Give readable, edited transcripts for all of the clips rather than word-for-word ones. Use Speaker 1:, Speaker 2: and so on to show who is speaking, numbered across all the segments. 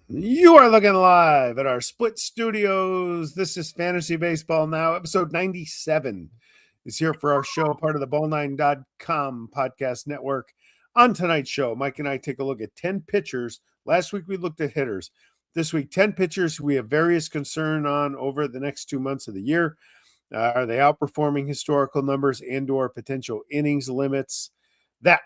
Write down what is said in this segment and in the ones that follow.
Speaker 1: You are looking live at our split studios. This is Fantasy Baseball Now. Episode 97 is here for our show, part of the ball9.com podcast network. On tonight's show, Mike and I take a look at 10 pitchers. Last week, we looked at hitters. This week, 10 pitchers we have various concern on over the next 2 months of the year. Are they outperforming historical numbers and or potential innings limits? That,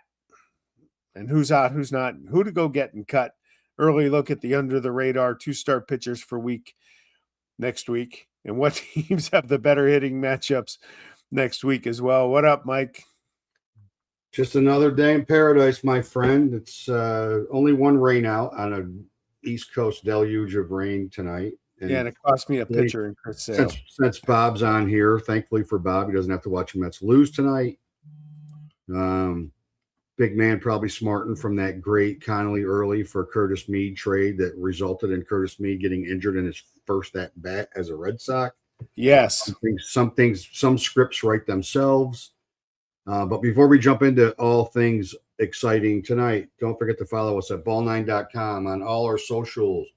Speaker 1: and who's hot, who's not, who to go get and cut. Early look at the under-the-radar two-start pitchers for next week, and what teams have the better hitting matchups next week as well. What up, Mike?
Speaker 2: Just another day in paradise, my friend. It's only one rain out on an East Coast deluge of rain tonight.
Speaker 1: And it cost me a pitcher in Chris Sale.
Speaker 2: Since Bob's on here, thankfully for Bob, he doesn't have to watch the Mets lose tonight. Big man probably smarting from that great Connolly early for Curtis Mead trade that resulted in Curtis Mead getting injured in his first at bat as a Red Sox.
Speaker 1: Yes.
Speaker 2: Some scripts write themselves. But before we jump into all things exciting tonight, don't forget to follow us at ball9.com on all our socials.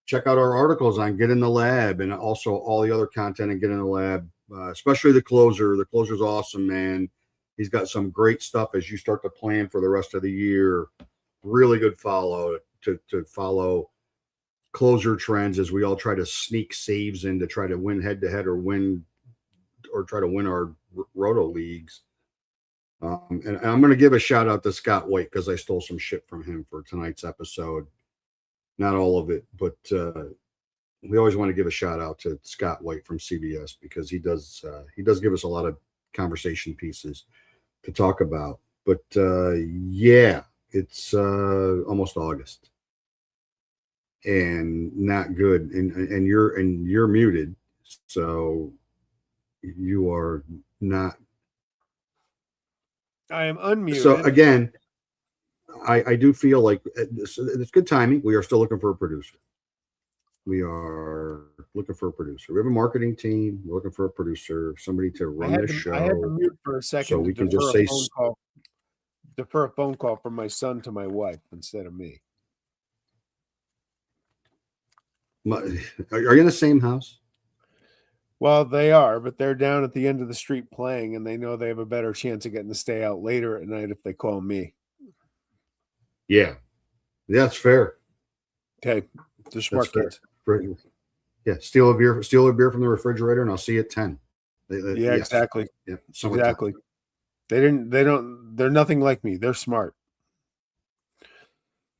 Speaker 2: Check out our articles on Get in the Lab and also all the other content and Get in the Lab, especially the closer. The closer's awesome, man. He's got some great stuff as you start to plan for the rest of the year. Really good follow to follow closer trends as we all try to sneak saves in to try to win head-to-head or try to win our roto leagues. And I'm going to give a shout-out to Scott White because I stole some shit from him for tonight's episode. Not all of it, but we always want to give a shout-out to Scott White from CBS because he does give us a lot of conversation pieces to talk about. But yeah, it's almost August and not good, and you're muted, so you are not.
Speaker 1: I am unmuted.
Speaker 2: So again, I do feel like it's good timing. We are still looking for a producer. We are looking for a producer. We have a marketing team. We're looking for a producer, somebody to run this show.
Speaker 1: I had to mute for a second
Speaker 2: so we can just say
Speaker 1: defer a phone call from my son to my wife instead of me.
Speaker 2: Are you in the same house?
Speaker 1: Well, they are, but they're down at the end of the street playing, and they know they have a better chance of getting to stay out later at night if they call me.
Speaker 2: Yeah, that's fair.
Speaker 1: Okay, they're smart kids.
Speaker 2: Yeah, steal a beer from the refrigerator, and I'll see you at 10.
Speaker 1: Yeah, exactly.
Speaker 2: Yeah,
Speaker 1: exactly. They're nothing like me. They're smart.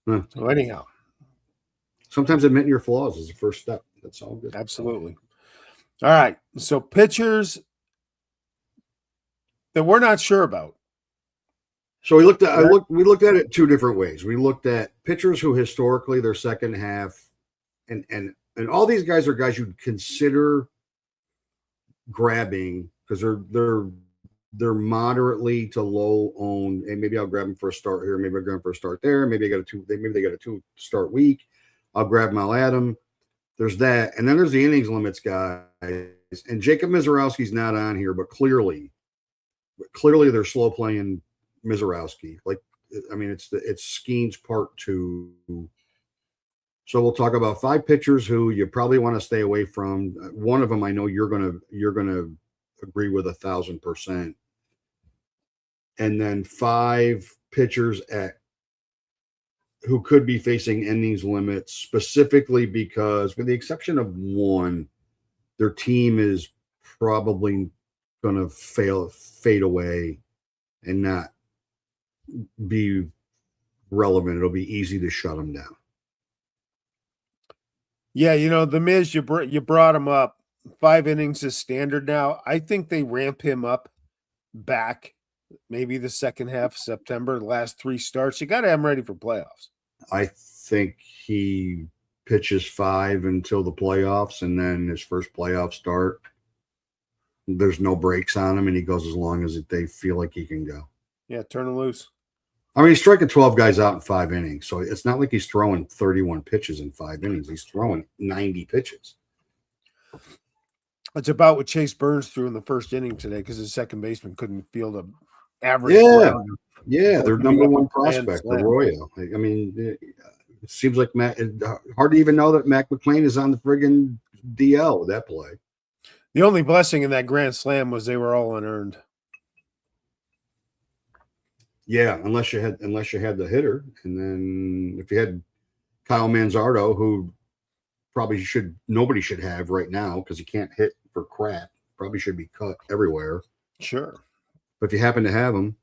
Speaker 2: Huh.
Speaker 1: So anyhow,
Speaker 2: sometimes admitting your flaws is the first step. That's all good.
Speaker 1: Absolutely. All right. So pitchers that we're not sure about.
Speaker 2: So we looked at it two different ways. We looked at pitchers who historically their second half, and all these guys are guys you'd consider grabbing because they're moderately to low owned, and maybe I'll grab them for a start here, maybe I'll grab them for a start there, maybe they got a 2-start week. I'll grab them, I'll add them. There's that, and then there's the innings limits guys, and Jacob Mizorowski's not on here, but clearly they're slow playing Mizorowski. Like, I mean, it's Skeens part 2. So we'll talk about 5 pitchers who you probably want to stay away from. One of them I know you're gonna agree with 1,000%, and then 5 pitchers who could be facing innings limits, specifically because, with the exception of one, their team is probably going to fade away and not be relevant. It'll be easy to shut them down.
Speaker 1: Yeah, the Miz, you brought him up. 5 innings is standard now. I think they ramp him up back maybe the second half of September, the last 3 starts. You got to have him ready for playoffs.
Speaker 2: I think he pitches 5 until the playoffs, and then his first playoff start, there's no breaks on him, and he goes as long as they feel like he can go.
Speaker 1: Yeah, turn him loose.
Speaker 2: I mean, he's striking 12 guys out in 5 innings, so it's not like he's throwing 31 pitches in 5 innings. He's throwing 90 pitches.
Speaker 1: It's about what Chase Burns threw in the first inning today because his second baseman couldn't field an average.
Speaker 2: Yeah, their number 1 prospect, Arroyo. I mean, It seems like hard to even know that Mac McClain is on the friggin' DL with that play.
Speaker 1: The only blessing in that grand slam was they were all unearned.
Speaker 2: Yeah, unless you had the hitter, and then if you had Kyle Manzardo, who nobody should have right now because he can't hit for crap. Probably should be cut everywhere.
Speaker 1: Sure.
Speaker 2: But if you happen to have him,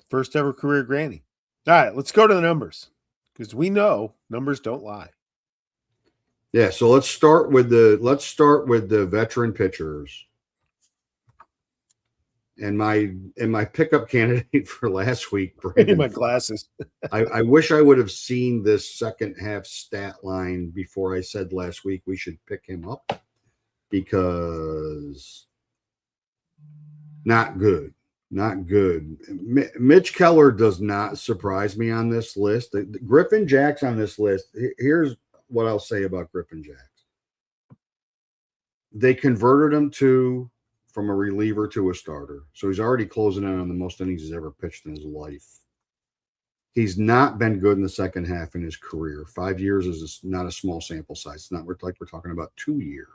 Speaker 1: first ever career granny. All right, let's go to the numbers because we know numbers don't lie.
Speaker 2: Yeah, so let's start with the veteran pitchers. And my pickup candidate for last week, Brandon.
Speaker 1: My glasses.
Speaker 2: I wish I would have seen this second half stat line before I said last week we should pick him up, because not good. Not good. Mitch Keller does not surprise me on this list. Griffin Jack's on this list. Here's what I'll say about Griffin Jack. They converted him from a reliever to a starter. So he's already closing in on the most innings he's ever pitched in his life. He's not been good in the second half in his career. 5 years is not a small sample size. It's not like we're talking about 2 years.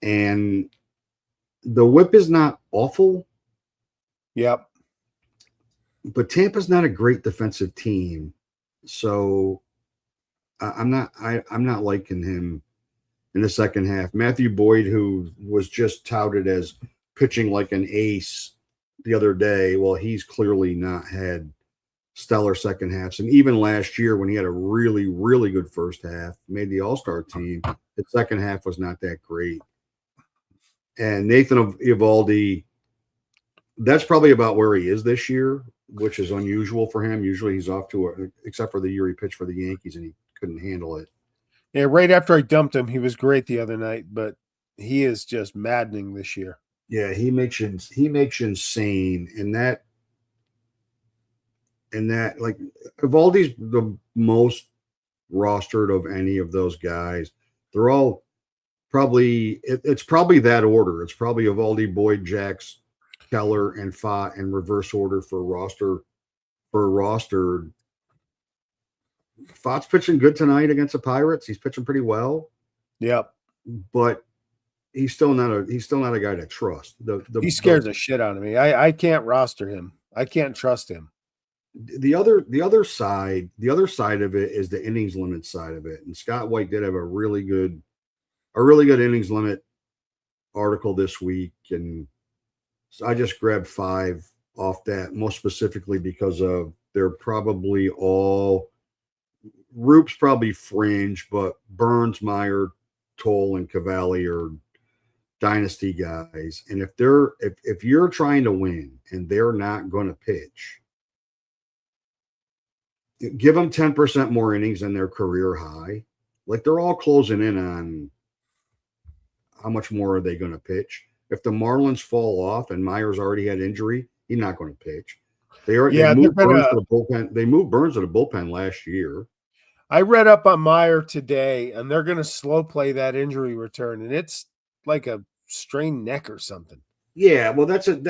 Speaker 2: And the whip is not awful.
Speaker 1: Yep.
Speaker 2: But Tampa's not a great defensive team. So I'm not liking him in the second half. Matthew Boyd, who was just touted as pitching like an ace the other day, well, he's clearly not had stellar second halves. And even last year when he had a really, really good first half, made the All-Star team, the second half was not that great. And Nathan Eovaldi, that's probably about where he is this year, which is unusual for him. Usually he's off to except for the year he pitched for the Yankees and he couldn't handle it.
Speaker 1: Yeah, right after I dumped him, he was great the other night, but he is just maddening this year.
Speaker 2: Yeah, he makes you insane, and that like Evaldi's the most rostered of any of those guys. They're all probably it's probably that order. It's probably Eovaldi, Boyd, Jacks, Keller, and Fott in reverse order for rostered. Fott's pitching good tonight against the Pirates. He's pitching pretty well.
Speaker 1: Yep.
Speaker 2: But he's still not a guy to trust.
Speaker 1: He scares the shit out of me. I can't roster him. I can't trust him.
Speaker 2: The other side of it is the innings limit side of it. And Scott White did have a really good innings limit article this week, and so I just grabbed 5 off that, most specifically because of they're probably all Roop's probably fringe, but Burns, Meyer, Toll, and Cavalli are dynasty guys. And if you're trying to win and they're not going to pitch, give them 10% more innings than their career high. Like, they're all closing in on how much more are they going to pitch. If the Marlins fall off and Meyer's already had injury, he's not going to pitch. They moved Burns to the bullpen. They moved Burns to the bullpen last year.
Speaker 1: I read up on Meyer today, and they're going to slow play that injury return, and it's like a strained neck or something.
Speaker 2: Yeah, well, they did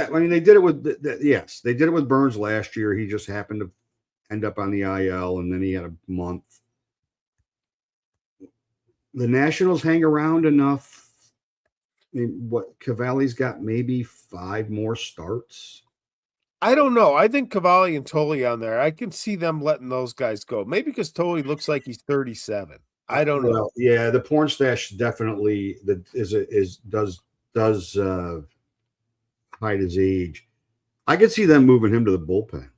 Speaker 2: it with they did it with Burns last year. He just happened to end up on the IL, and then he had a month. The Nationals hang around enough. I mean, Cavalli's got maybe 5 more starts.
Speaker 1: I don't know. I think Cavalli and Tolley on there, I can see them letting those guys go. Maybe because Tolley looks like he's 37. I don't know.
Speaker 2: Yeah, the porn stash definitely does hide his age. I could see them moving him to the bullpen,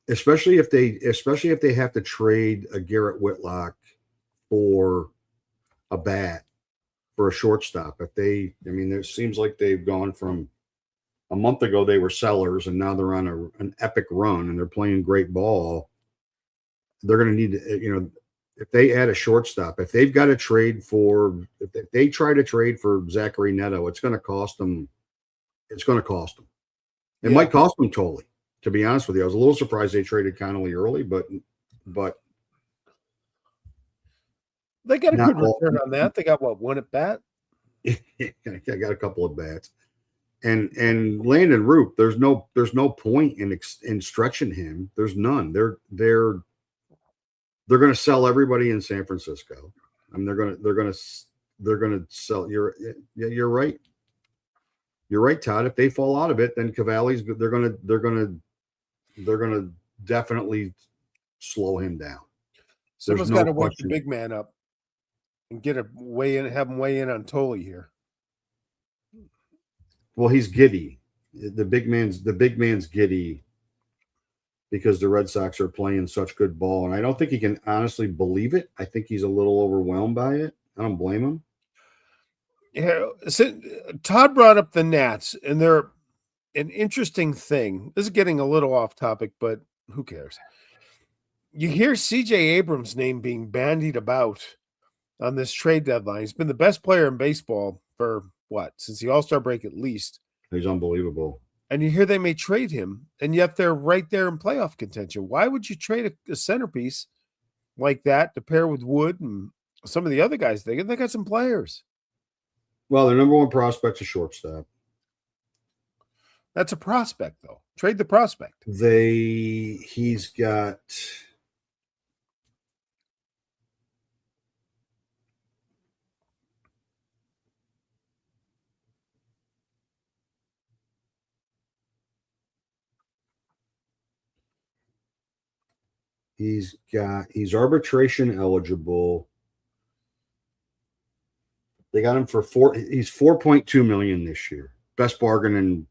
Speaker 2: especially if they have to trade a Garrett Whitlock for a bat for a shortstop. It seems like they've gone from a month ago they were sellers, and now they're on an epic run, and they're playing great ball. They're going to need to, if they add a shortstop, if they've got to trade if they try to trade for Zachary Neto, it's going to cost them. It's going to cost them. It might cost them totally. To be honest with you, I was a little surprised they traded Connolly early, but
Speaker 1: they got a good return on that. They got one at bat.
Speaker 2: I got a couple of bats. And Landon Roop, there's no point in stretching him. There's none. They're going to sell everybody in San Francisco. I mean, they're going to sell. You're right. You're right, Todd. If they fall out of it, then Cavalli's they're going to definitely slow him down.
Speaker 1: Someone's got to wake the big man up and have him weigh in on Tolley here.
Speaker 2: Well, he's giddy. The big man's giddy because the Red Sox are playing such good ball, and I don't think he can honestly believe it. I think he's a little overwhelmed by it. I don't blame him.
Speaker 1: Yeah, so Todd brought up the Nats, and they're an interesting thing. This is getting a little off topic, but who cares? You hear CJ Abrams' name being bandied about on this trade deadline. He's been the best player in baseball for since the All-Star break at least.
Speaker 2: He's unbelievable.
Speaker 1: And you hear they may trade him, and yet they're right there in playoff contention. Why would you trade a centerpiece like that to pair with Wood and some of the other guys? They got some players.
Speaker 2: Well, their number one prospect's a shortstop.
Speaker 1: That's a prospect, though. Trade the prospect.
Speaker 2: He's got he's arbitration eligible. They got him for he's $4.2 million this year. Best bargain in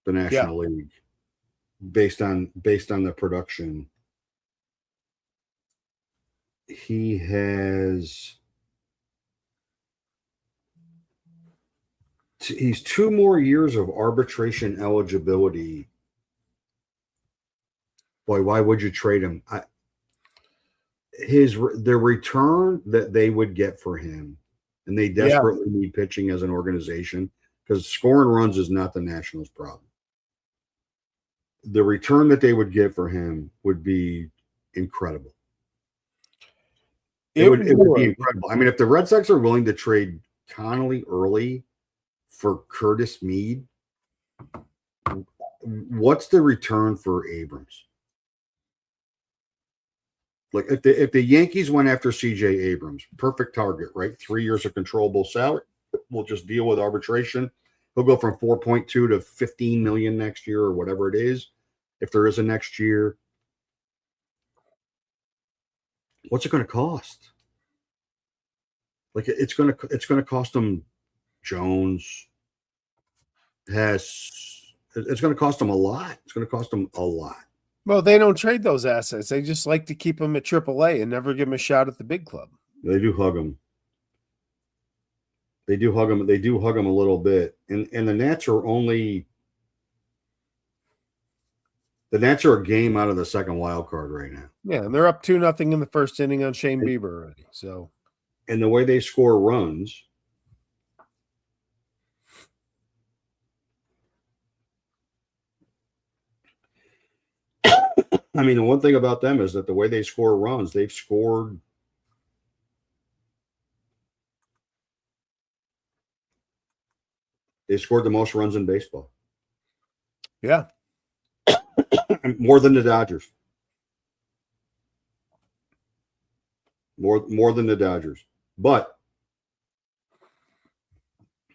Speaker 2: the National League based on the production. He's 2 more years of arbitration eligibility. Boy, why would you trade him? The return that they would get for him, and they desperately need pitching as an organization because scoring runs is not the Nationals' problem. The return that they would get for him would be incredible. It would be incredible. I mean, if the Red Sox are willing to trade Connolly early for Curtis Mead, what's the return for Abrams? Like if the Yankees went after CJ Abrams, perfect target, right? 3 years of controllable salary. We'll just deal with arbitration. He'll go from 4.2 to 15 million next year or whatever it is. If there is a next year, what's it going to cost? Like it's going to cost them Jones. It's going to cost them a lot. It's going to cost them a lot.
Speaker 1: Well, they don't trade those assets. They just like to keep them at AAA and never give them a shot at the big club.
Speaker 2: They do hug them. They do hug them a little bit. And the Nats are a game out of the second wild card right now.
Speaker 1: Yeah, and they're up 2-0 in the first inning on Shane Bieber already. So,
Speaker 2: and the way they score runs, I mean, the one thing about them is that the way they score runs, they've scored the most runs in baseball.
Speaker 1: Yeah.
Speaker 2: More than the Dodgers. More than the Dodgers. But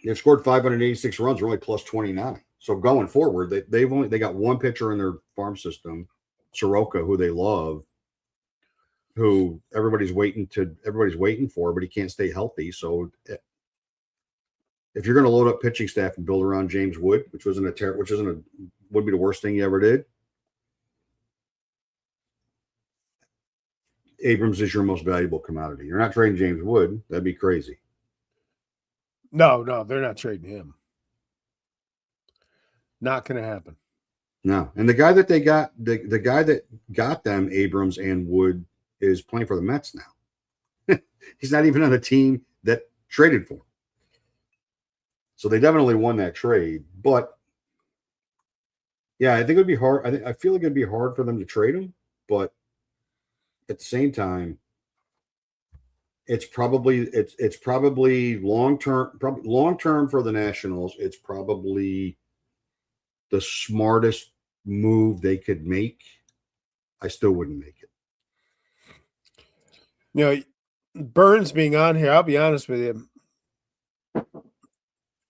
Speaker 2: they've scored 586 runs, they're only plus 29. So going forward, they got one pitcher in their farm system, Soroka, who they love, who everybody's waiting for, but he can't stay healthy. So if you're going to load up pitching staff and build around James Wood, would be the worst thing you ever did, Abrams is your most valuable commodity. You're not trading James Wood. That'd be crazy.
Speaker 1: No, they're not trading him. Not going to happen.
Speaker 2: No. And the guy that they got, the guy that got them, Abrams and Wood, is playing for the Mets now. He's not even on the team that traded for him. So they definitely won that trade. But yeah, I think it would be hard. I feel like it'd be hard for them to trade him, but at the same time, it's probably long term. Probably long term for the Nationals. It's probably the smartest move they could make. I still wouldn't make it.
Speaker 1: You know, Burns being on here, I'll be honest with you.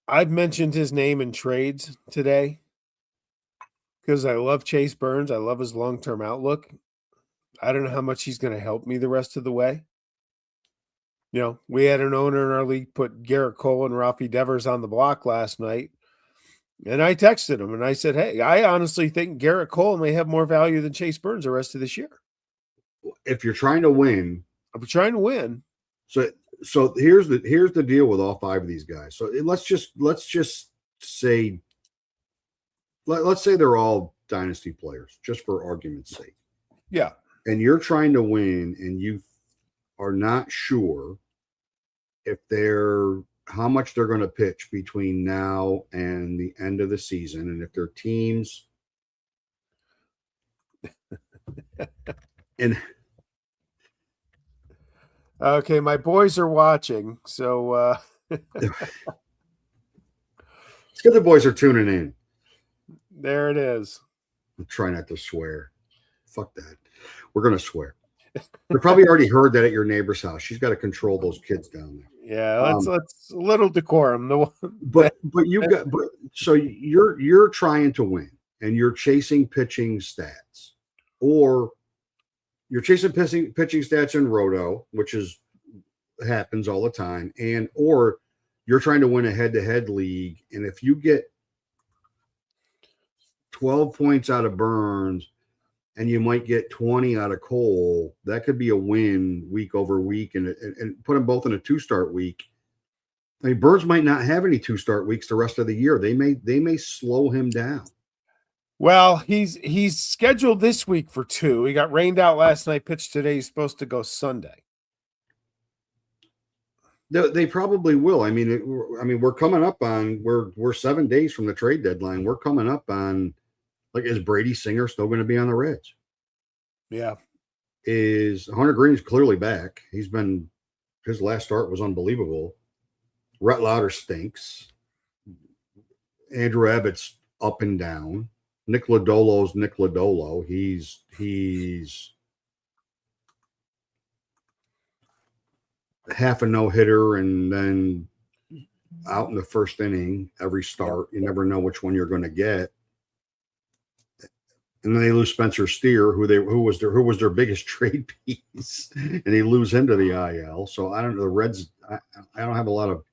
Speaker 1: I've mentioned his name in trades today because I love Chase Burns. I love his long-term outlook. I don't know how much he's going to help me the rest of the way. You know, we had an owner in our league put Garrett Cole and Ralphie Devers on the block last night. And I texted him and I said, hey, I honestly think Garrett Cole may have more value than Chase Burns the rest of this year.
Speaker 2: If you're trying to win, So here's the deal with all five of these guys. So let's just say let's say they're all dynasty players, just for argument's sake.
Speaker 1: Yeah.
Speaker 2: And you're trying to win, and you are not sure if how much they're going to pitch between now and the end of the season, and if their teams and
Speaker 1: okay, my boys are watching, so
Speaker 2: it's good the boys are tuning in.
Speaker 1: There it is.
Speaker 2: I'll try not to swear. Fuck that. We're going to swear. They probably already heard that at your neighbor's house. She's got to control those kids down there.
Speaker 1: Yeah, let's a little decorum.
Speaker 2: So you're trying to win, and you're chasing pitching stats, or you're chasing pitching stats in Roto, which happens all the time, or you're trying to win a head-to-head league, and if you get 12 points out of Burns and you might get 20 out of Cole, that could be a win week over week, and put them both in a 2-start week. I mean, Burns might not have any 2-start weeks the rest of the year. They may slow him down.
Speaker 1: Well, he's scheduled this week for 2. He got rained out last night, pitched today. He's supposed to go Sunday.
Speaker 2: They probably will. I mean, we're coming up on we're 7 days from the trade deadline. We're coming up on, like, is Brady Singer still going to be on the Reds?
Speaker 1: Yeah.
Speaker 2: Is Hunter Green's clearly back? His last start was unbelievable. Rhett Lauder stinks. Andrew Abbott's up and down. Nick Lodolo's Nick Lodolo. He's half a no-hitter and then out in the first inning every start. You never know which one you're going to get. And then they lose Spencer Steer, who was their biggest trade piece, and they lose him to the IL. So I don't know. The Reds, I don't have a lot of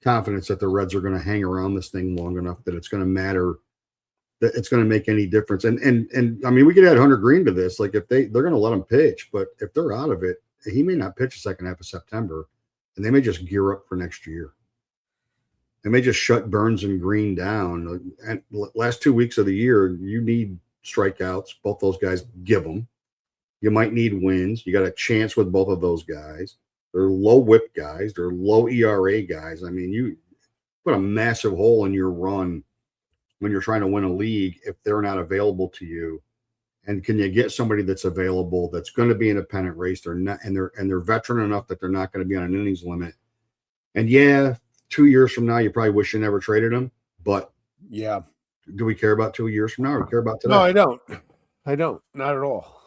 Speaker 2: confidence that the Reds are going to hang around this thing long enough that it's going to matter, that it's going to make any difference. And I mean, we could add Hunter Green to this. Like, if they're going to let him pitch, but if they're out of it, he may not pitch the second half of September, and they may just gear up for next year. They may just shut Burns and Green down. And last 2 weeks of the year, you need strikeouts. Both those guys, give them. You might need wins. You got a chance with both of those guys. They're low whip guys. They're low ERA guys. I mean, you put a massive hole in your run when you're trying to win a league if they're not available to you. And can you get somebody that's available that's going to be in a pennant race? They're not, and they're veteran enough that they're not going to be on an innings limit. And yeah, 2 years from now, you probably wish you never traded them. But
Speaker 1: yeah,
Speaker 2: do we care about 2 years from now, or do we care about today?
Speaker 1: No, I don't. Not at all.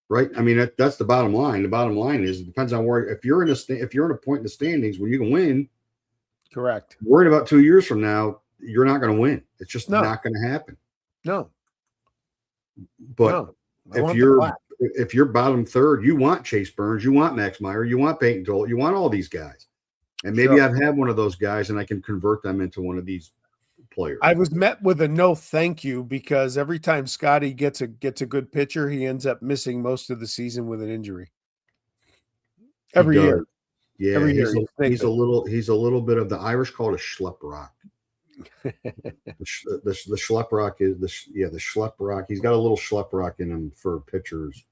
Speaker 2: Right? I mean, that's the bottom line. The bottom line is, it depends on where. If you're in a point in the standings where you can win,
Speaker 1: correct.
Speaker 2: Worried about 2 years from now, you're not going to win. It's just not going to happen.
Speaker 1: No.
Speaker 2: But if you're bottom third, you want Chase Burns, you want Max Meyer, you want Peyton Toll, you want all these guys. And maybe I've had one of those guys and I can convert them into one of these players.
Speaker 1: I was met with a no thank you, because every time Scotty gets a good pitcher, he ends up missing most of the season with an injury. Every year.
Speaker 2: Yeah,
Speaker 1: every year.
Speaker 2: He's a little bit of, the Irish call it a schlep rock. the schlep rock is the schlep rock. He's got a little schlep rock in him for pitchers.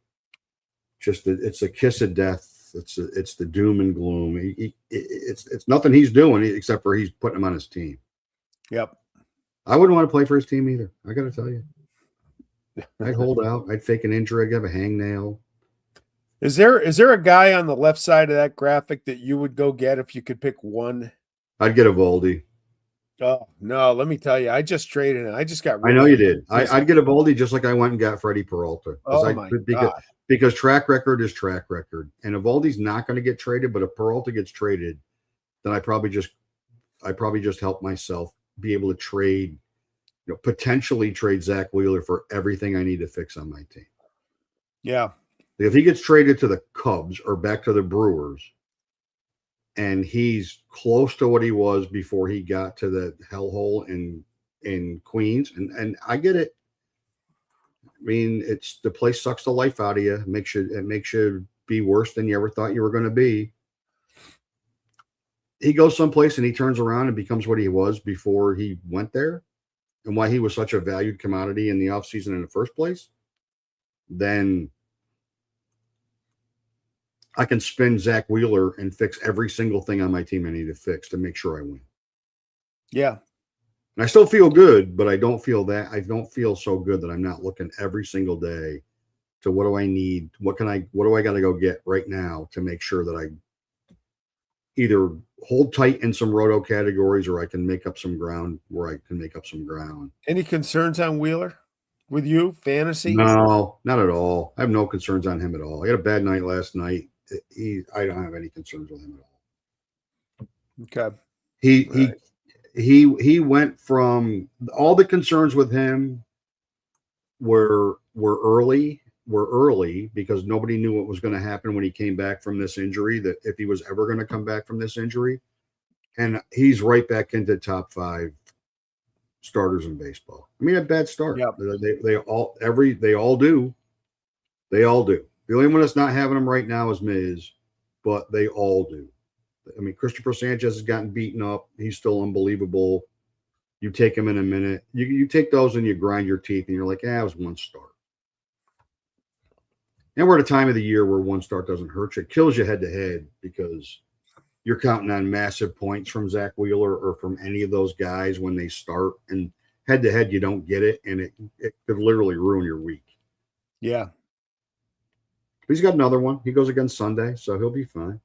Speaker 2: It's a kiss of death. It's the doom and gloom. It's nothing he's doing except for he's putting him on his team.
Speaker 1: Yep.
Speaker 2: I wouldn't want to play for his team either. I got to tell you, I'd hold out. I'd fake an injury. I'd have a hangnail.
Speaker 1: Is there a guy on the left side of that graphic that you would go get if you could pick one?
Speaker 2: I'd get Eovaldi.
Speaker 1: Oh no, let me tell you, I just traded and I just got
Speaker 2: I
Speaker 1: rid
Speaker 2: know
Speaker 1: of
Speaker 2: you
Speaker 1: him.
Speaker 2: did. I'd get Eovaldi just like I went and got Freddie Peralta.
Speaker 1: Oh my God.
Speaker 2: Because track record is track record. And Eovaldi's not going to get traded, but if Peralta gets traded, then I probably just help myself be able to trade, potentially trade Zach Wheeler for everything I need to fix on my team.
Speaker 1: Yeah.
Speaker 2: If he gets traded to the Cubs or back to the Brewers, and he's close to what he was before he got to the hellhole in Queens, and I get it. I mean, it's the place sucks the life out of you. It makes you be worse than you ever thought you were going to be. He goes someplace and he turns around and becomes what he was before he went there, and why he was such a valued commodity in the offseason in the first place. Then I can spin Zach Wheeler and fix every single thing on my team I need to fix to make sure I win.
Speaker 1: Yeah.
Speaker 2: And I still feel good, but I don't feel so good that I'm not looking every single day to what do I need? What do I got to go get right now to make sure that I either hold tight in some roto categories or I can make up some ground where I can make up some ground.
Speaker 1: Any concerns on Wheeler with you? Fantasy?
Speaker 2: No, not at all. I have no concerns on him at all. He had a bad night last night. I don't have any concerns with him at all.
Speaker 1: Okay.
Speaker 2: He went from all the concerns with him were early because nobody knew what was going to happen when he came back from this injury, that if he was ever going to come back from this injury. And he's right back into top 5 starters in baseball. I mean, a bad start.
Speaker 1: Yep.
Speaker 2: They all do. The only one that's not having them right now is Miz, but they all do. I mean, Christopher Sanchez has gotten beaten up. He's still unbelievable. You take him in a minute. You take those and you grind your teeth and you're like, it was one start. And we're at a time of the year where one start doesn't hurt you. It kills you head to head because you're counting on massive points from Zach Wheeler or from any of those guys when they start. And head to head, you don't get it. And it could literally ruin your week.
Speaker 1: Yeah.
Speaker 2: But he's got another one. He goes against Sunday, so he'll be fine.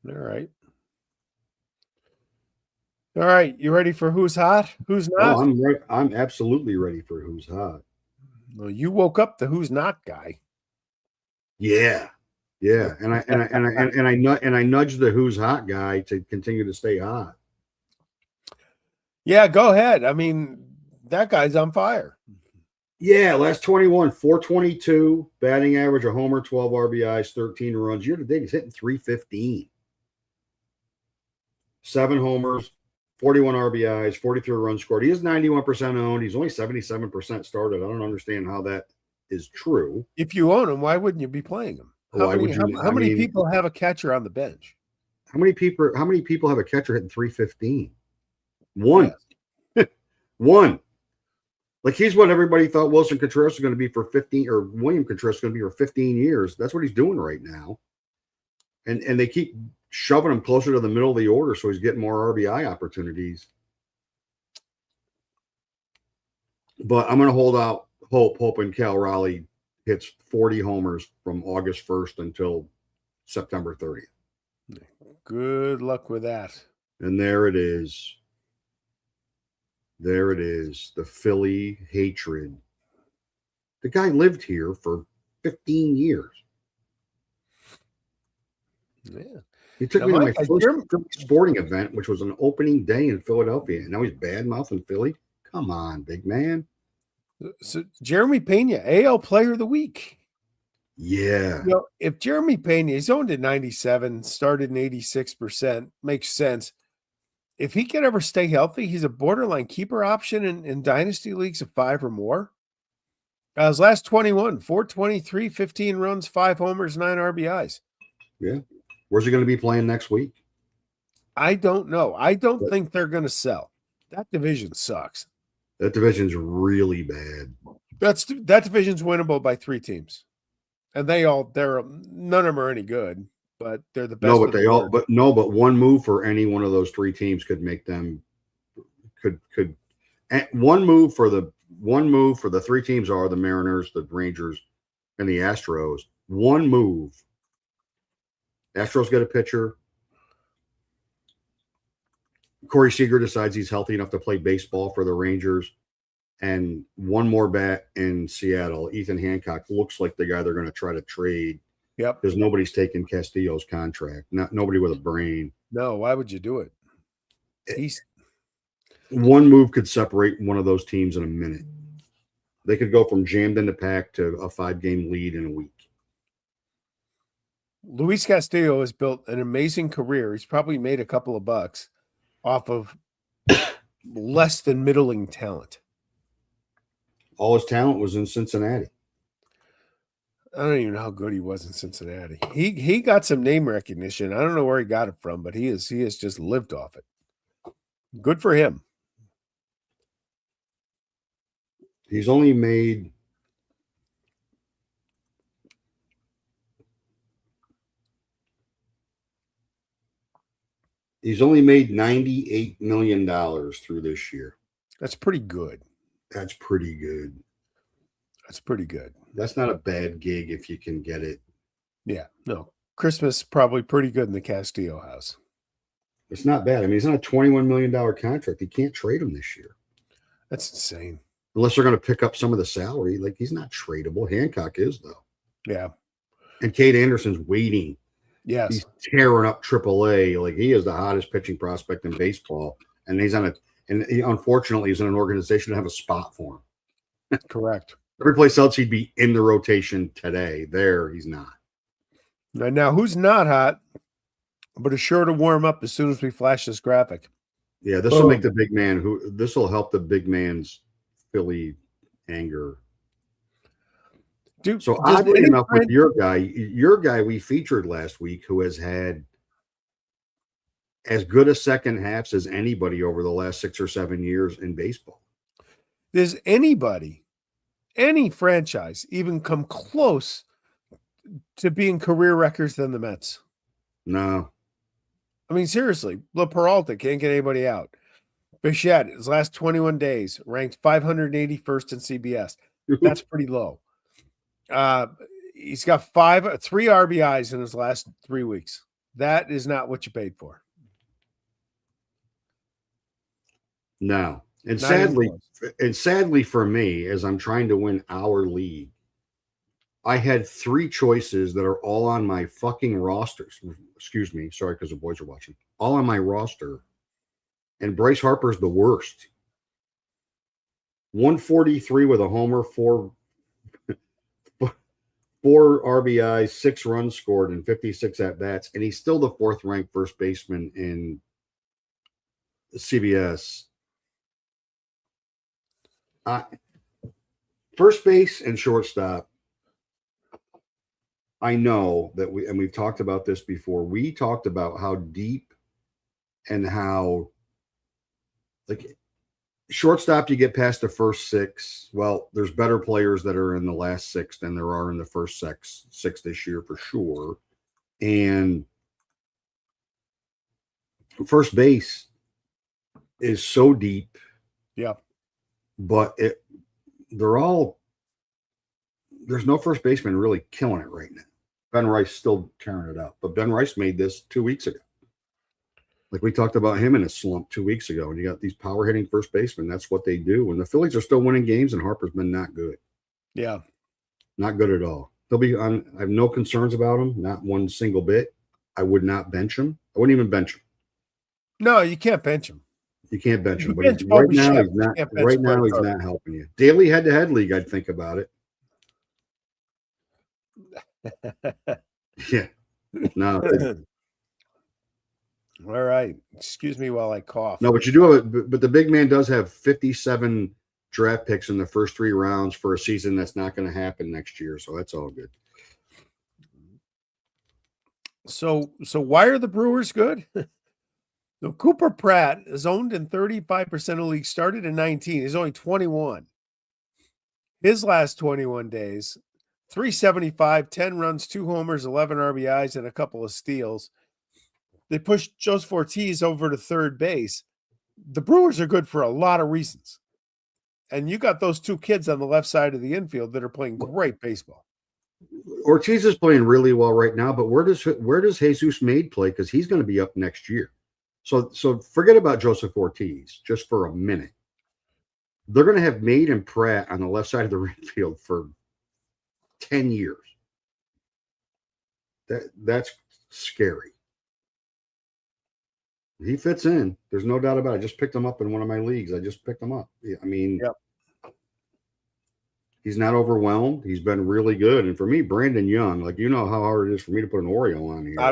Speaker 1: All right. All right. You ready for who's hot? Who's not?
Speaker 2: Oh, I'm right. I'm absolutely ready for who's hot.
Speaker 1: Well, you woke up the who's not guy.
Speaker 2: Yeah. And I nudged the who's hot guy to continue to stay hot.
Speaker 1: Yeah, go ahead. I mean, that guy's on fire.
Speaker 2: Yeah, last 21, 422, batting average, a homer, 12 RBIs, 13 runs. Year to date, he's hitting 315. 7 homers, 41 RBIs, 43 runs scored. He is 91% owned. He's only 77% started. I don't understand how that is true.
Speaker 1: If you own him, why wouldn't you be playing him? How many people have a catcher on the bench?
Speaker 2: How many people have a catcher hitting 315? One. Yes. One. Like, he's what everybody thought Wilson Contreras was going to be for 15, or William Contreras was going to be for 15 years. That's what he's doing right now. And they keep shoving him closer to the middle of the order so he's getting more RBI opportunities. But I'm going to hold out hoping Cal Raleigh hits 40 homers from August 1st until September 30th.
Speaker 1: Good luck with that.
Speaker 2: And there it is. There it is. The Philly hatred. The guy lived here for 15 years.
Speaker 1: Yeah.
Speaker 2: He took me to my first sporting event, which was an opening day in Philadelphia. And now he's badmouthing Philly. Come on, big man.
Speaker 1: So Jeremy Pena, AL Player of the Week.
Speaker 2: Yeah.
Speaker 1: If Jeremy Pena, he's owned at 97, started in 86%, makes sense. If he could ever stay healthy, he's a borderline keeper option in dynasty leagues of 5 or more. His last 21, 423, 15 runs, 5 homers, 9 RBIs.
Speaker 2: Yeah. Where's he going to be playing next week?
Speaker 1: I don't know. I don't think they're going to sell. That division sucks.
Speaker 2: That division's really bad.
Speaker 1: That division's winnable by 3 teams. And none of them are any good, but they're the best.
Speaker 2: No, but one move for any one of those 3 teams could make them one move for the 3 teams are the Mariners, the Rangers, and the Astros. One move. Astros get a pitcher. Corey Seager decides he's healthy enough to play baseball for the Rangers. And one more bat in Seattle. Ethan Hancock looks like the guy they're going to try to trade.
Speaker 1: Yep.
Speaker 2: Because nobody's taking Castillo's contract. Nobody with a brain.
Speaker 1: No, why would you do it?
Speaker 2: One move could separate one of those teams in a minute. They could go from jammed in the pack to a 5-game lead in a week.
Speaker 1: Luis Castillo has built an amazing career. He's probably made a couple of bucks off of less than middling talent.
Speaker 2: All his talent was in Cincinnati.
Speaker 1: I don't even know how good he was in Cincinnati. He got some name recognition. I don't know where he got it from, but he has just lived off it. Good for him.
Speaker 2: He's only made $98 million through this year.
Speaker 1: That's pretty good.
Speaker 2: That's pretty good.
Speaker 1: That's pretty good.
Speaker 2: That's not a bad gig if you can get it.
Speaker 1: Yeah, no. Christmas probably pretty good in the Castillo house.
Speaker 2: It's not bad. I mean, he's on a $21 million contract. You can't trade him this year.
Speaker 1: That's insane.
Speaker 2: Unless they're going to pick up some of the salary. Like, he's not tradable. Hancock is, though.
Speaker 1: Yeah.
Speaker 2: And Cade Anderson's waiting.
Speaker 1: Yes.
Speaker 2: He's tearing up AAA. Like, he is the hottest pitching prospect in baseball. And unfortunately, he's in an organization to have a spot for him.
Speaker 1: Correct.
Speaker 2: Every place else, he'd be in the rotation today. There, he's not.
Speaker 1: Now, who's not hot, but is sure to warm up as soon as we flash this graphic?
Speaker 2: Yeah, this will make the big man this will help the big man's Philly anger.
Speaker 1: Dude,
Speaker 2: so oddly enough, with your guy we featured last week, who has had as good a second halves as anybody over the last 6 or 7 years in baseball.
Speaker 1: Does anybody, any franchise, even come close to being career records than the Mets?
Speaker 2: No.
Speaker 1: I mean, seriously, La Peralta can't get anybody out. Bichette, his last 21 days, ranked 581st in CBS. That's pretty low. He's got 3 RBIs in his last 3 weeks. That is not what you paid for.
Speaker 2: No. And sadly for me, as I'm trying to win our league, I had 3 choices that are all on my fucking rosters. Excuse me. Sorry, because the boys are watching. All on my roster. And Bryce Harper's the worst. 143 with a homer, 4 RBIs, 6 runs scored, and 56 at-bats. And he's still the 4th-ranked first baseman in CBS. First base and shortstop. I know that we've talked about this before. We talked about how deep and how, like, shortstop, you get past the first 6. Well, there's better players that are in the last 6 than there are in the first 6 this year for sure. And first base is so deep.
Speaker 1: Yeah.
Speaker 2: But there's no first baseman really killing it right now. Ben Rice still tearing it up. But Ben Rice made this 2 weeks ago. Like, we talked about him in a slump 2 weeks ago. And you got these power hitting first basemen. That's what they do. And the Phillies are still winning games, and Harper's been not good.
Speaker 1: Yeah.
Speaker 2: Not good at all. I have no concerns about him. Not one single bit. I would not bench him. I wouldn't even bench him.
Speaker 1: No, you can't bench him.
Speaker 2: You can't bench him. But right now, he's not helping you. Daily head-to-head league, I'd think about it. Yeah. No.
Speaker 1: All right. Excuse me while I cough.
Speaker 2: No, but you do have it. But the big man does have 57 draft picks in the first 3 rounds for a season that's not going to happen next year. So that's all good.
Speaker 1: So why are the Brewers good? No, Cooper Pratt is owned in 35% of leagues, started in 19. He's only 21. His last 21 days, 375, 10 runs, 2 homers, 11 RBIs, and a couple of steals. They pushed Joseph Ortiz over to third base. The Brewers are good for a lot of reasons. And you got those 2 kids on the left side of the infield that are playing great baseball.
Speaker 2: Ortiz is playing really well right now, but where does Jesus Made play? Because he's going to be up next year. So forget about Joseph Ortiz just for a minute. They're going to have Made and Pratt on the left side of the infield for 10 years. That's scary. He fits in. There's no doubt about it. I just picked him up in one of my leagues. I just picked him up. I mean,
Speaker 1: yep.
Speaker 2: He's not overwhelmed. He's been really good. And for me, Brandon Young, like, you know how hard it is for me to put an Oreo on here.
Speaker 1: I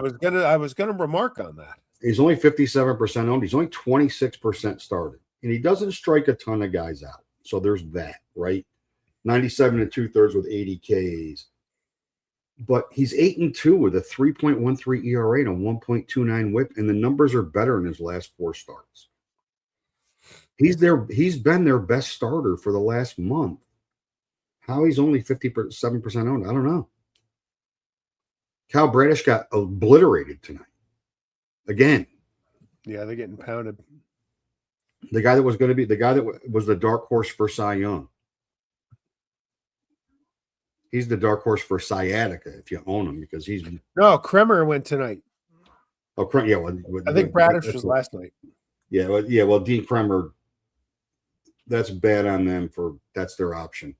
Speaker 1: was gonna remark on that.
Speaker 2: He's only 57% owned. He's only 26% started. And he doesn't strike a ton of guys out. So there's that, right? 97 and 2/3 with 80 Ks. But he's 8-2 with a 3.13 ERA and a 1.29 whip, and the numbers are better in his last 4 starts. He's been their best starter for the last month. How he's only 57% owned, I don't know. Kyle Bradish got obliterated tonight. Again.
Speaker 1: Yeah, they're getting pounded.
Speaker 2: The guy that was the dark horse for Cy Young. He's the dark horse for sciatica if you own him, because he's
Speaker 1: no. Kremer went tonight.
Speaker 2: Oh, yeah. Well,
Speaker 1: I think Bradish was last night.
Speaker 2: Yeah, well, Dean Kremer. That's bad on them. That's their option.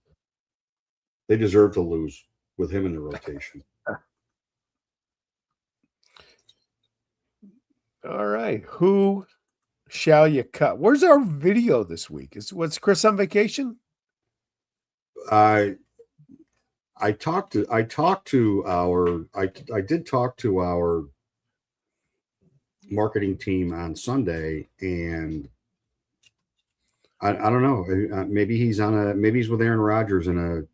Speaker 2: They deserve to lose with him in the rotation.
Speaker 1: All right, who shall you cut? Where's our video this week? Was Chris on vacation?
Speaker 2: I did talk to our marketing team on Sunday, and I don't know. Maybe he's with Aaron Rodgers in a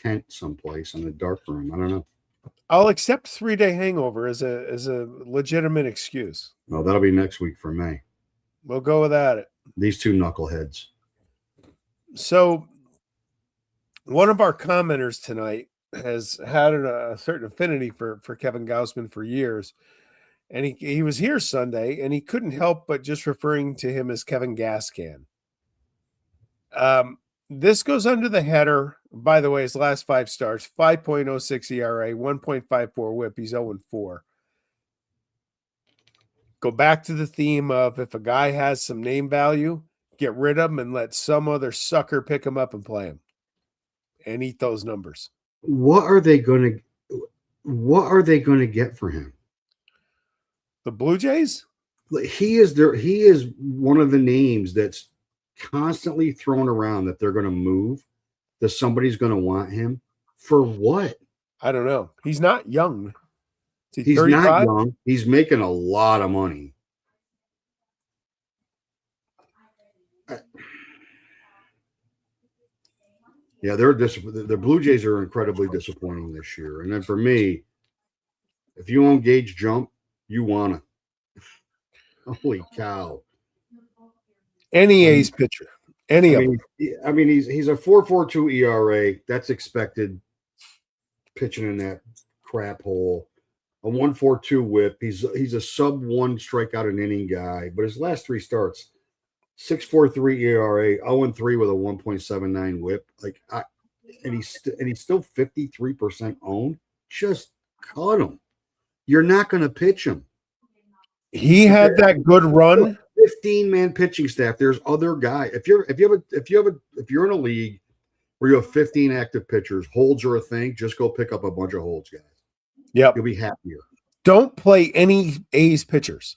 Speaker 2: tent someplace in a dark room. I don't know.
Speaker 1: I'll accept 3-day hangover as a legitimate excuse.
Speaker 2: No, that'll be next week for May.
Speaker 1: We'll go without it.
Speaker 2: These two knuckleheads.
Speaker 1: So one of our commenters tonight has had a certain affinity for Kevin Gausman for years. And he was here Sunday, and he couldn't help but just referring to him as Kevin Gascan. This goes under the header, by the way, his last 5 starts, 5.06 ERA, 1.54 whip. He's 0-4. Go back to the theme of if a guy has some name value, get rid of him and let some other sucker pick him up and play him and eat those numbers.
Speaker 2: What are they going to get for him?
Speaker 1: The Blue Jays?
Speaker 2: He is one of the names that's constantly thrown around that they're going to move, that somebody's going to want him for what?
Speaker 1: I don't know. He's not young.
Speaker 2: He's 35? Not young. He's making a lot of money. Yeah, the Blue Jays are incredibly disappointing this year. And then for me, if you own Gage Jump, you want to. Holy cow.
Speaker 1: Any A's pitcher. Any of them.
Speaker 2: I mean, he's a 4.42 ERA. That's expected, pitching in that crap hole. A 1.42 whip. He's a sub-1 strikeout an inning guy. But his last 3 starts, 6.43 ERA, 0-3 with a 1.79 whip. And he's still 53% owned. Just cut him. You're not going to pitch him.
Speaker 1: He had that good run.
Speaker 2: 15-man pitching staff. There's other guys. If you're in a league where you have 15 active pitchers, holds are a thing. Just go pick up a bunch of holds guys.
Speaker 1: Yep,
Speaker 2: you'll be happier.
Speaker 1: Don't play any A's pitchers.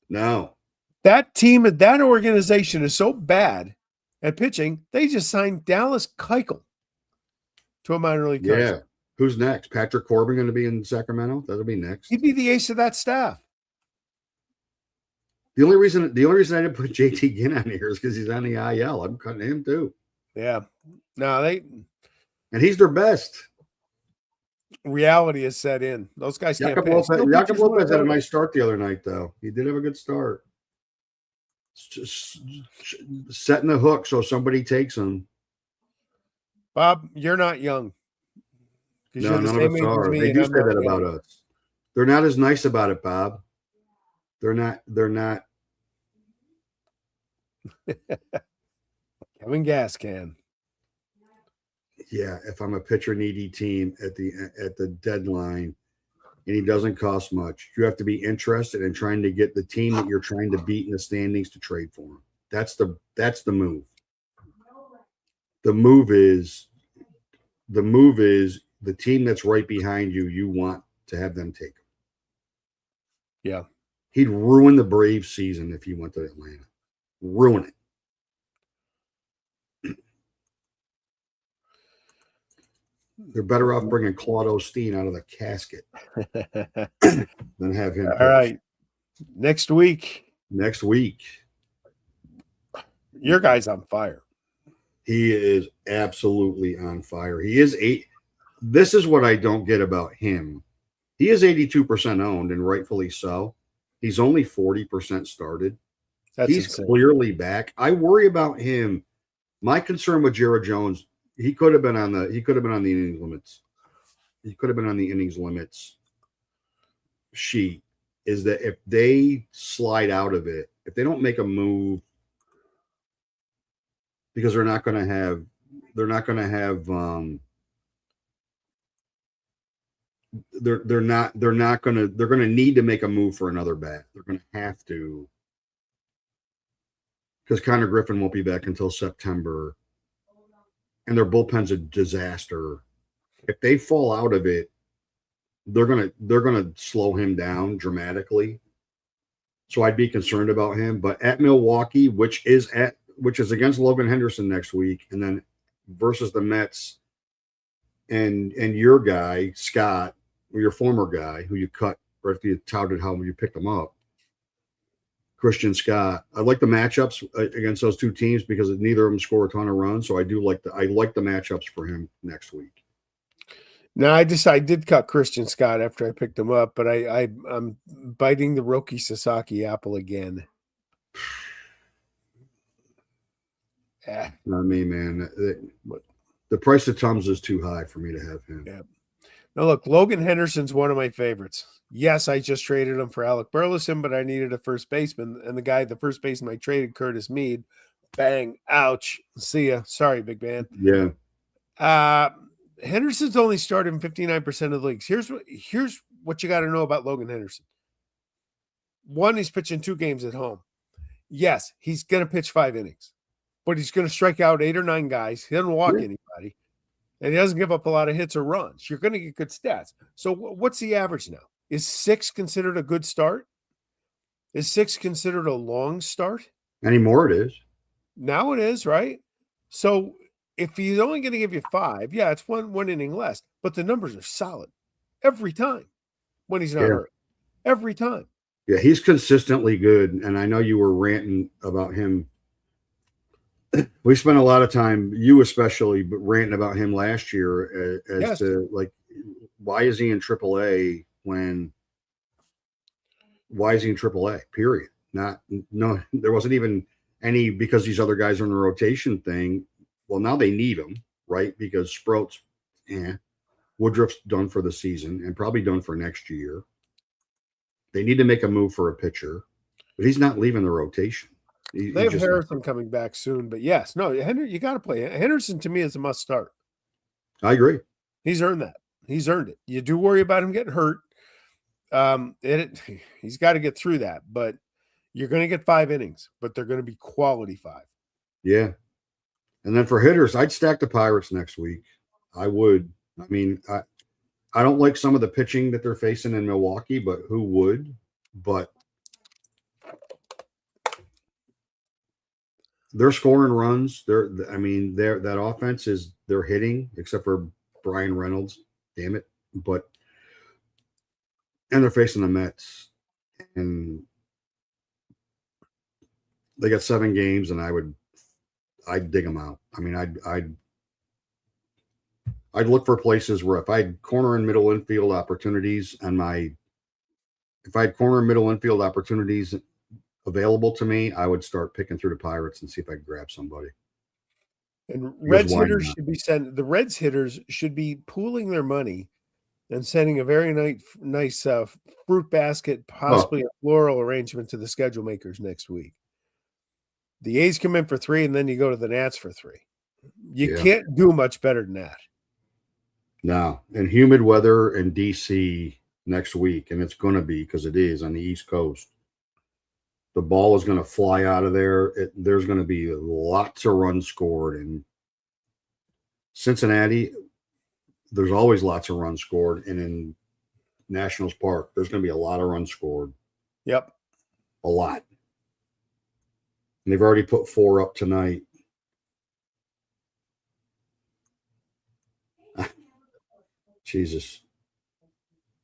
Speaker 2: No,
Speaker 1: that team, that organization is so bad at pitching. They just signed Dallas Keuchel to a minor league contract.
Speaker 2: Yeah, who's next? Patrick Corbin going to be in Sacramento? That'll be next.
Speaker 1: He'd be the ace of that staff.
Speaker 2: The only reason I didn't put JT Ginn on here is because he's on the IL. I'm cutting him too.
Speaker 1: Yeah. No,
Speaker 2: and he's their best.
Speaker 1: Reality is set in. Those guys can't pitch.
Speaker 2: Jacob Lopez had a nice start the other night, though. He did have a good start. Just setting the hook so somebody takes him.
Speaker 1: Bob, you're not young.
Speaker 2: No, none of us are. They do say that about us. They're not as nice about it, Bob. They're not.
Speaker 1: Kevin Gascan.
Speaker 2: Yeah, if I'm a pitcher needy team at the deadline and he doesn't cost much, you have to be interested in trying to get the team that you're trying to beat in the standings to trade for him. That's the move. The move is the team that's right behind you. You want to have them take him.
Speaker 1: Yeah.
Speaker 2: He'd ruin the Braves season if he went to Atlanta. Ruin it. They're better off bringing Claude Osteen out of the casket than have him pitch.
Speaker 1: All right. Next week. Your guy's on fire.
Speaker 2: He is absolutely on fire. This is what I don't get about him. He is 82% owned, and rightfully so. He's only 40% started. He's insane. Clearly back. I worry about him. My concern with Jared Jones, he could have been on the innings limits. He could have been on the innings limits sheet. Is that if they slide out of it, if they don't make a move, because they're going to need to make a move for another bat. They're going to have to, because Connor Griffin won't be back until September, and their bullpen's a disaster. If they fall out of it, they're gonna slow him down dramatically. So I'd be concerned about him. But at Milwaukee, which is against Logan Henderson next week, and then versus the Mets and your guy, Scott, or your former guy who you cut right after you touted how you picked him up, Christian Scott. I like the matchups against those two teams because neither of them score a ton of runs. So I like the matchups for him next week.
Speaker 1: No, I did cut Christian Scott after I picked him up, but I'm biting the Roki Sasaki apple again.
Speaker 2: Not me, man. The price of Tums is too high for me to have him.
Speaker 1: Yeah. Now look, Logan Henderson's one of my favorites. Yes, I just traded him for Alec Burleson, but I needed a first baseman, and the first baseman I traded, Curtis Mead. Bang! Ouch! See ya. Sorry, big man.
Speaker 2: Yeah.
Speaker 1: Henderson's only started in 59% of the leagues. Here's what you got to know about Logan Henderson. One, he's pitching 2 games at home. Yes, he's going to pitch 5 innings, but he's going to strike out 8 or 9 guys. He doesn't walk anybody, and he doesn't give up a lot of hits or runs. You're going to get good stats. So what's the average now? Is 6 considered a good start? Is 6 considered a long start?
Speaker 2: Anymore it is.
Speaker 1: Now it is, right? So if he's only going to give you 5, yeah, it's one inning less, but the numbers are solid every time when he's not hurt. Every time.
Speaker 2: Yeah, he's consistently good, and I know you were ranting about him. We spent a lot of time, you especially, but ranting about him last year as to like, why is he in AAA period? There wasn't even any, because these other guys are in the rotation thing. Well, now they need him, right? Because Sprout's, Woodruff's done for the season and probably done for next year. They need to make a move for a pitcher, but he's not leaving the rotation.
Speaker 1: They have Harrison coming back soon, but yes, no, you got to play. Henderson to me is a must start.
Speaker 2: I agree.
Speaker 1: He's earned that. He's earned it. You do worry about him getting hurt. He's got to get through that, but you're going to get 5 innings, but they're going to be quality 5.
Speaker 2: Yeah. And then for hitters, I'd stack the Pirates next week. I would. I mean, I don't like some of the pitching that they're facing in Milwaukee, but who would? But they're scoring runs. That offense they're hitting, except for Brian Reynolds. Damn it. And they're facing the Mets. And they got 7 games, and I'd dig them out. I mean, I'd look for places where if I had corner and middle infield opportunities available to me, I would start picking through the Pirates and see if I could grab somebody.
Speaker 1: And the Reds hitters should be pooling their money and sending a very nice fruit basket, possibly a floral arrangement to the schedule makers next week. The A's come in for 3, and then you go to the Nats for 3. You can't do much better than that.
Speaker 2: No, and humid weather in DC next week, and it's going to be because it is on the East Coast. The ball is going to fly out of there. There's going to be lots of runs scored. In Cincinnati, there's always lots of runs scored. And in Nationals Park, there's going to be a lot of runs scored.
Speaker 1: Yep.
Speaker 2: A lot. And they've already put 4 up tonight. Jesus.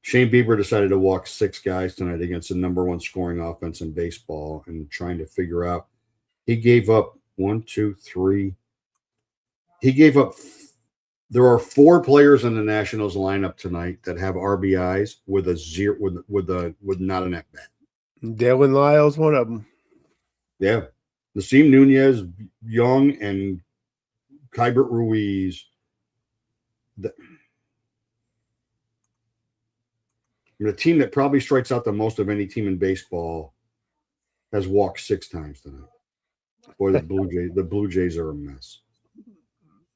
Speaker 2: Shane Bieber decided to walk 6 guys tonight against the number 1 scoring offense in baseball and trying to figure out. He gave up 1, 2, 3. He gave up. There are 4 players in the Nationals lineup tonight that have RBIs with a zero with not an at bat.
Speaker 1: Dalen Lyle's one of them.
Speaker 2: Yeah, Nasim Nunez, Young, and Kybert Ruiz. The team that probably strikes out the most of any team in baseball has walked 6 times tonight. Boy, the Blue Jays are a mess.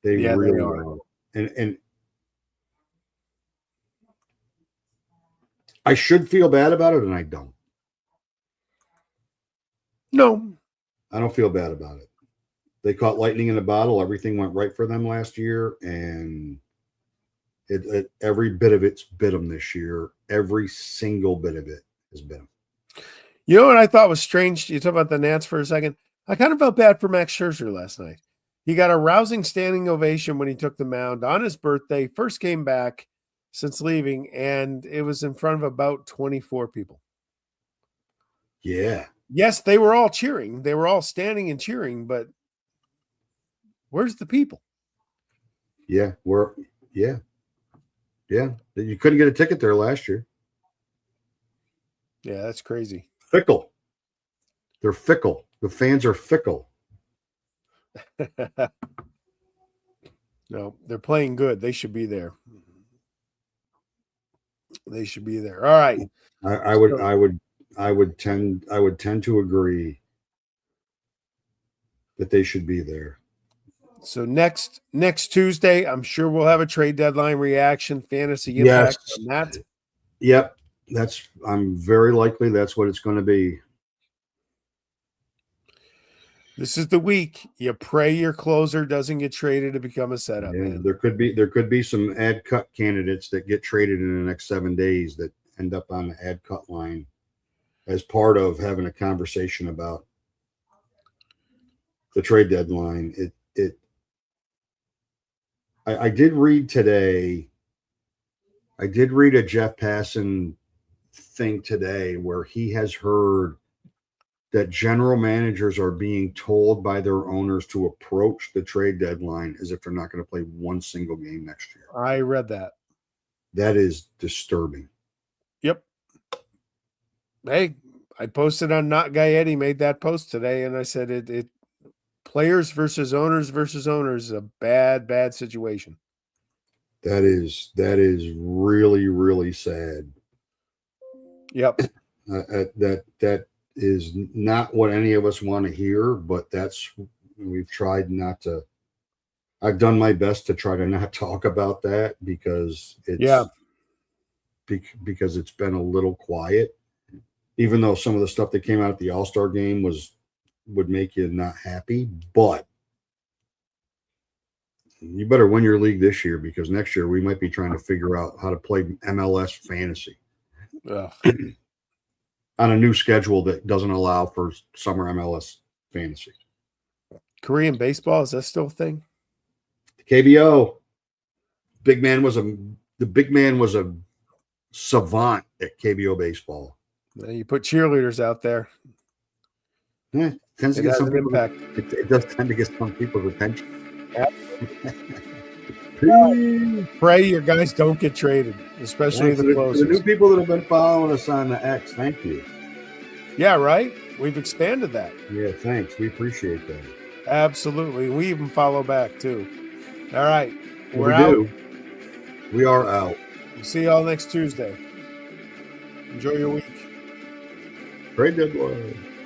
Speaker 2: They really are. And I should feel bad about it, and I don't.
Speaker 1: No.
Speaker 2: I don't feel bad about it. They caught lightning in a bottle. Everything went right for them last year, and every bit of it's bit them this year. Every single bit of it has bit them.
Speaker 1: You know what I thought was strange? You talk about the Nats for a second. I kind of felt bad for Max Scherzer last night. He got a rousing standing ovation when he took the mound on his birthday, first came back since leaving, and it was in front of about 24 people.
Speaker 2: Yeah.
Speaker 1: Yes, they were all cheering. They were all standing and cheering, but where's the people?
Speaker 2: Yeah. Yeah. You couldn't get a ticket there last year.
Speaker 1: Yeah, that's crazy.
Speaker 2: Fickle. They're fickle. The fans are fickle.
Speaker 1: No, they're playing good. They should be there. They should be there. All right.
Speaker 2: I would tend to agree that they should be there.
Speaker 1: So next Tuesday, I'm sure we'll have a trade deadline reaction, fantasy impact on that.
Speaker 2: Yep. I'm very likely that's what it's going to be.
Speaker 1: This is the week you pray your closer doesn't get traded to become a setup.
Speaker 2: Yeah,
Speaker 1: man.
Speaker 2: there could be some ad cut candidates that get traded in the next 7 days that end up on the ad cut line as part of having a conversation about the trade deadline. I did read today. I did read a Jeff Passan thing today where he has heard that general managers are being told by their owners to approach the trade deadline as if they're not going to play one single game next year.
Speaker 1: I read that.
Speaker 2: That is disturbing.
Speaker 1: Yep. Hey, I posted on Not Guy Eddie made that post today, and I said it players versus owners is a bad situation.
Speaker 2: That is really, really sad.
Speaker 1: Yep.
Speaker 2: That is not what any of us want to hear, but we've tried not to. I've done my best to try to not talk about that because because it's been a little quiet, even though some of the stuff that came out at the All-Star game would make you not happy, but you better win your league this year because next year we might be trying to figure out how to play MLS fantasy. On a new schedule that doesn't allow for summer MLS fantasy.
Speaker 1: Korean baseball, is that still a thing?
Speaker 2: KBO. The big man was a savant at KBO baseball.
Speaker 1: You put cheerleaders out there.
Speaker 2: Yeah, tends to get some people,
Speaker 1: impact.
Speaker 2: It does tend to get some people's attention.
Speaker 1: Pray your guys don't get traded, especially the closers.
Speaker 2: The new people that have been following us on the X, thank you.
Speaker 1: Yeah, right? We've expanded that.
Speaker 2: Yeah, thanks. We appreciate that.
Speaker 1: Absolutely. We even follow back, too. All right. We're out.
Speaker 2: We are out.
Speaker 1: We'll see y'all next Tuesday. Enjoy your week.
Speaker 2: Trade deadline.